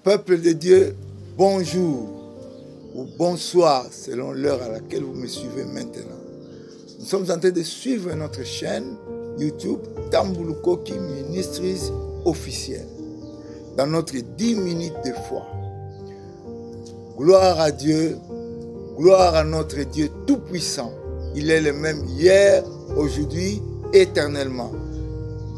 Peuple de Dieu, bonjour ou bonsoir selon l'heure à laquelle vous me suivez maintenant. Nous sommes en train de suivre notre chaîne YouTube Tambulukoki Ministries officielle dans notre 10 minutes de foi. Gloire à Dieu, gloire à notre Dieu tout-puissant. Il est le même hier, aujourd'hui, éternellement.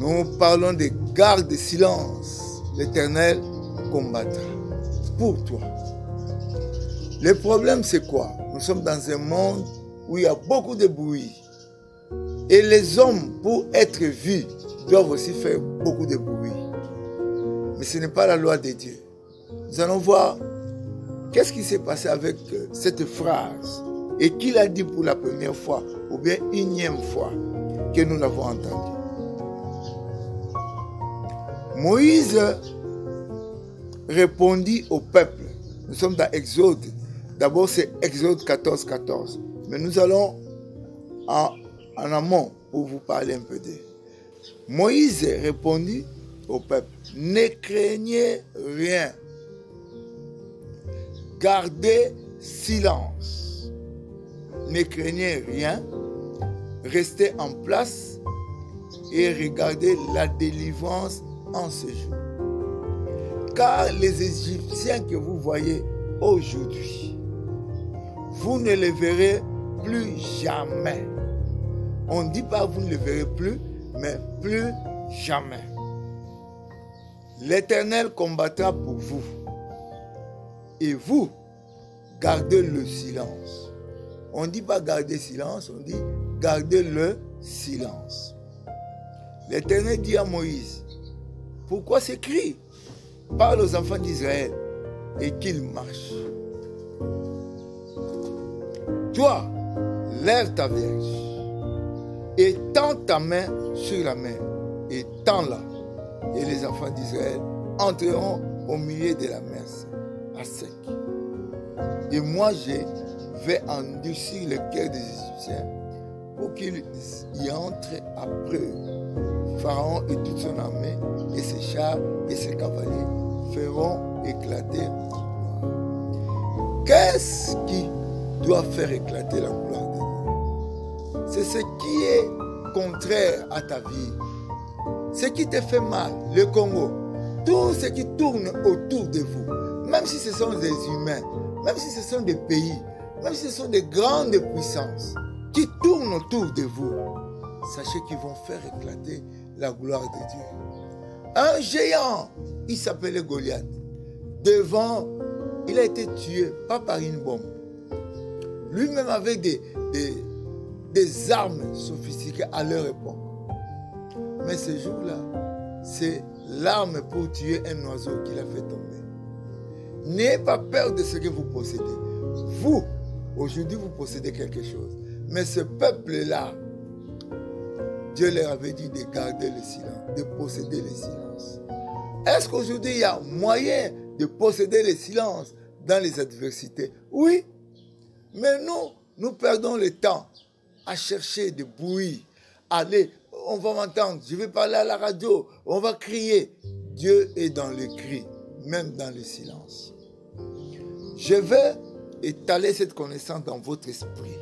Nous parlons de garde de silence. L'Éternel combattra pour toi. Le problème, c'est quoi? Nous sommes dans un monde où il y a beaucoup de bruit. Et les hommes, pour être vus, doivent aussi faire beaucoup de bruit. Mais ce n'est pas la loi de Dieu. Nous allons voir qu'est-ce qui s'est passé avec cette phrase et qui l'a dit pour la première fois ou bien unième fois que nous l'avons entendu. Moïse répondit au peuple. Nous sommes dans Exode. D'abord, c'est Exode 14, 14. Mais nous allons en amont pour vous parler un peu d'eux. Moïse répondit au peuple, ne craignez rien. Gardez silence. Ne craignez rien. Restez en place et regardez la délivrance en ce jour. Car les Égyptiens que vous voyez aujourd'hui, vous ne les verrez plus jamais. On ne dit pas vous ne les verrez plus, mais plus jamais. L'Éternel combattra pour vous. Et vous, gardez le silence. On ne dit pas garder silence, on dit garder le silence. L'Éternel dit à Moïse, pourquoi s'écrit? Parle aux enfants d'Israël et qu'ils marchent. Toi, lève ta verge et tends ta main sur la mer et tends-la. Et les enfants d'Israël entreront au milieu de la mer à sec. Et moi, je vais endurcir le cœur des Égyptiens pour qu'ils y entrent après eux. Pharaon et toute son armée et ses chars et ses cavaliers feront éclater la gloire. Qu'est-ce qui doit faire éclater la gloire de Dieu? C'est ce qui est contraire à ta vie. Ce qui te fait mal, le Congo, tout ce qui tourne autour de vous, même si ce sont des humains, même si ce sont des pays, même si ce sont des grandes puissances qui tournent autour de vous, sachez qu'ils vont faire éclater la gloire de Dieu. Un géant, il s'appelait Goliath. Devant, il a été tué, pas par une bombe. Lui-même avec des armes sophistiquées à leur époque. Mais ce jour-là, c'est l'arme pour tuer un oiseau qu'il a fait tomber. N'ayez pas peur de ce que vous possédez. Vous, aujourd'hui, vous possédez quelque chose. Mais ce peuple-là, Dieu leur avait dit de garder le silence, de posséder le silence. Est-ce qu'aujourd'hui, il y a moyen de posséder le silence dans les adversités? Oui. Mais nous perdons le temps à chercher du bruit. Allez, on va m'entendre, je vais parler à la radio, on va crier. Dieu est dans le cri, même dans le silence. Je vais étaler cette connaissance dans votre esprit.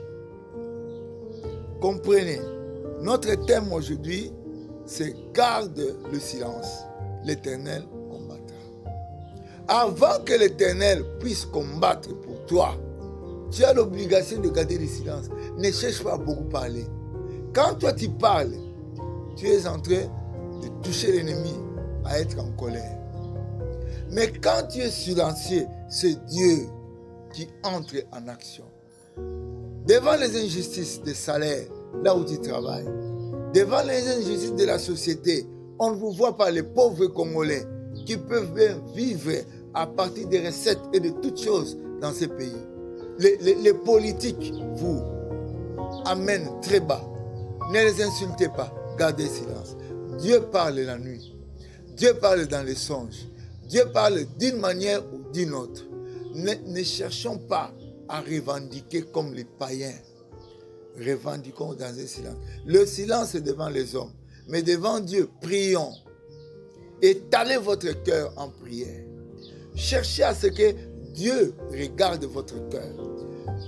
Comprenez, notre thème aujourd'hui, c'est garde le silence. L'Éternel combattra. Avant que l'Éternel puisse combattre pour toi, tu as l'obligation de garder le silence. Ne cherche pas à beaucoup parler. Quand toi tu parles, tu es en train de toucher l'ennemi à être en colère. Mais quand tu es silencieux, c'est Dieu qui entre en action. Devant les injustices des salaires, là où tu travailles, devant les injustices de la société, on ne vous voit pas les pauvres Congolais qui peuvent bien vivre à partir des recettes et de toutes choses dans ces pays. Les politiques vous amènent très bas. Ne les insultez pas, gardez silence. Dieu parle la nuit. Dieu parle dans les songes. Dieu parle d'une manière ou d'une autre. Ne cherchons pas à revendiquer comme les païens. Revendiquons dans un silence. Le silence est devant les hommes. Mais devant Dieu, prions. Étalez votre cœur en prière. Cherchez à ce que Dieu regarde votre cœur.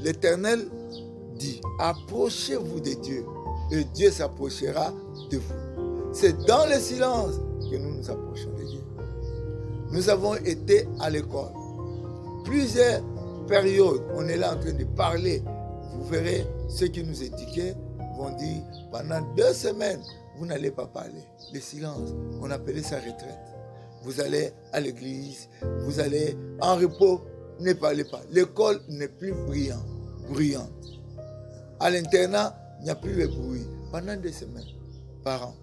L'Éternel dit, approchez-vous de Dieu et Dieu s'approchera de vous. C'est dans le silence que nous nous approchons de Dieu. Nous avons été à l'école. Plusieurs périodes, on est là en train de parler. Vous verrez, ceux qui nous éduquaient vont dire, pendant 2 semaines, vous n'allez pas parler. Le silence, on appelait ça retraite. Vous allez à l'église, vous allez en repos, ne parlez pas. L'école n'est plus bruyante. À l'internat, il n'y a plus de bruit. Pendant 2 semaines, par an.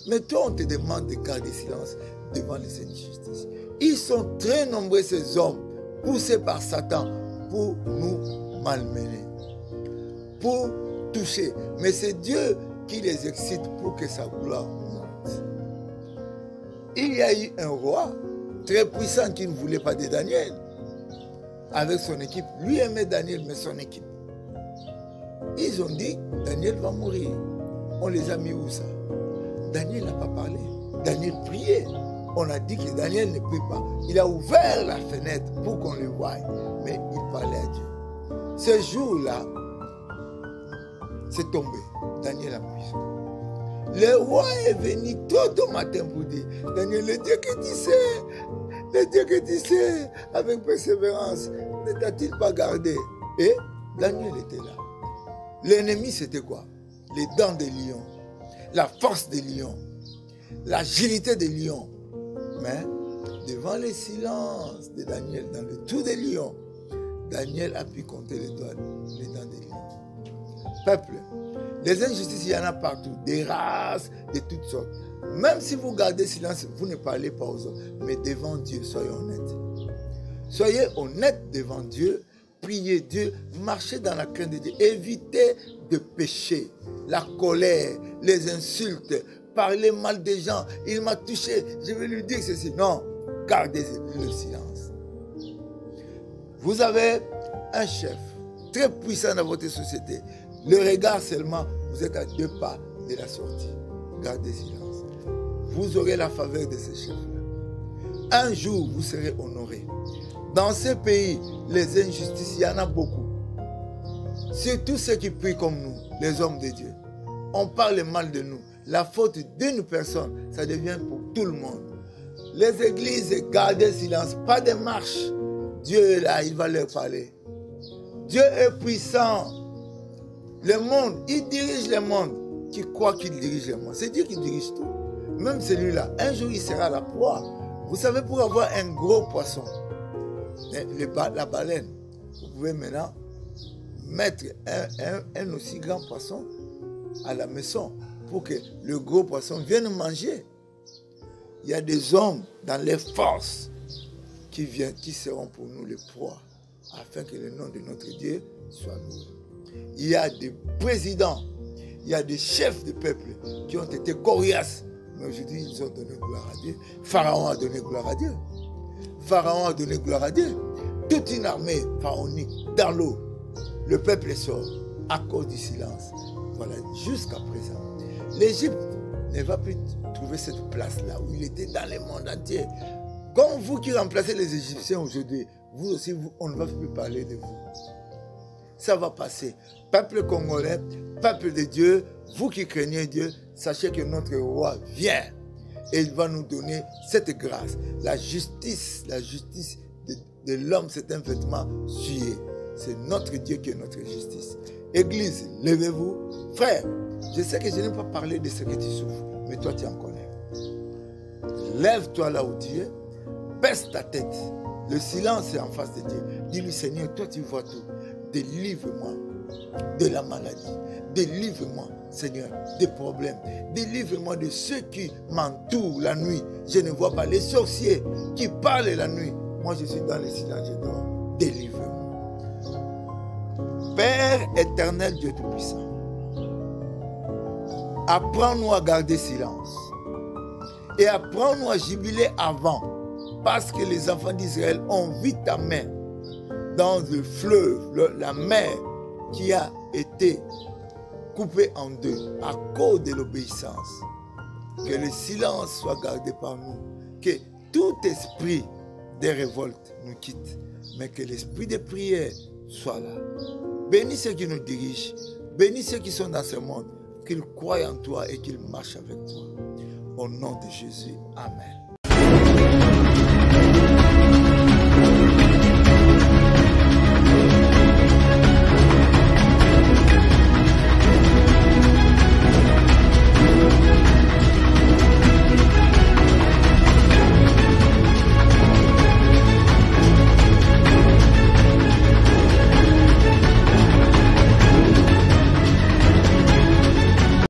Mais toi, on te demande de garder silence devant les injustices. Ils sont très nombreux, ces hommes, poussés par Satan pour nous malmener, pour toucher. Mais c'est Dieu qui les excite pour que sa gloire monte. Il y a eu un roi très puissant qui ne voulait pas de Daniel. Avec son équipe. Lui aimait Daniel, mais son équipe. Ils ont dit, Daniel va mourir. On les a mis où ça? Daniel n'a pas parlé. Daniel priait. On a dit que Daniel ne prie pas. Il a ouvert la fenêtre pour qu'on le voie. Mais il parlait à Dieu. Ce jour-là, c'est tombé. Daniel a pris. Le roi est venu tôt au matin pour dire, Daniel, le Dieu que tu sais, avec persévérance, ne t'a-t-il pas gardé? Et Daniel était là. L'ennemi, c'était quoi? Les dents des lions, la force des lions, l'agilité des lions. Mais devant le silence de Daniel, dans le trou des lions, Daniel a pu compter les dents des lions. Peuple, les injustices, il y en a partout, des races, de toutes sortes. Même si vous gardez silence, vous ne parlez pas aux autres. Mais devant Dieu, soyez honnêtes. Soyez honnêtes devant Dieu. Priez Dieu, marchez dans la crainte de Dieu. Évitez de pécher, la colère, les insultes, parler mal des gens. Il m'a touché, je vais lui dire ceci. Non, gardez le silence. Vous avez un chef très puissant dans votre société. Le regard seulement, vous êtes à 2 pas de la sortie. Gardez silence. Vous aurez la faveur de ce chef-là. Un jour, vous serez honoré. Dans ce pays, les injustices, il y en a beaucoup. Surtout ceux qui prient comme nous, les hommes de Dieu. On parle mal de nous. La faute d'une personne, ça devient pour tout le monde. Les églises, gardez silence, pas de marche. Dieu est là, il va leur parler. Dieu est puissant. Le monde, il dirige le monde. Qui croit qu'il dirige le monde? C'est Dieu qui dirige tout. Même celui-là, un jour il sera la proie. Vous savez, pour avoir un gros poisson, la baleine, vous pouvez maintenant mettre un aussi grand poisson à la maison pour que le gros poisson vienne manger. Il y a des hommes dans les forces qui seront pour nous les proies, afin que le nom de notre Dieu soit loué. Il y a des présidents, il y a des chefs de peuple qui ont été coriaces, mais aujourd'hui ils ont donné gloire à Dieu. Pharaon a donné gloire à Dieu. Pharaon a donné gloire à Dieu. Toute une armée pharaonique dans l'eau. Le peuple sort à cause du silence. Voilà, jusqu'à présent. L'Égypte ne va plus trouver cette place-là où il était dans le monde entier. Comme vous qui remplacez les Égyptiens aujourd'hui, vous aussi, on ne va plus parler de vous. Ça va passer. Peuple congolais, peuple de Dieu, vous qui craignez Dieu, sachez que notre roi vient. Et il va nous donner cette grâce. La justice de l'homme, c'est un vêtement souillé. C'est notre Dieu qui est notre justice. Église, levez-vous. Frère, je sais que je n'ai pas parlé de ce que tu souffres, mais toi tu en connais. Lève-toi là où tu es, baisse ta tête. Le silence est en face de Dieu. Dis-lui, Seigneur, toi tu vois tout. Délivre-moi de la maladie. Délivre-moi, Seigneur, des problèmes. Délivre-moi de ceux qui m'entourent la nuit. Je ne vois pas les sorciers qui parlent la nuit. Moi, je suis dans le silence, je dors. Délivre-moi. Père éternel, Dieu Tout-Puissant, apprends-nous à garder silence. Et apprends-nous à jubiler avant. Parce que les enfants d'Israël ont vu ta main dans le fleuve, la mer qui a été coupée en deux à cause de l'obéissance. Que le silence soit gardé par nous. Que tout esprit des révoltes nous quitte, mais que l'esprit de prière soit là. Bénis ceux qui nous dirigent, bénis ceux qui sont dans ce monde, qu'ils croient en toi et qu'ils marchent avec toi. Au nom de Jésus, Amen.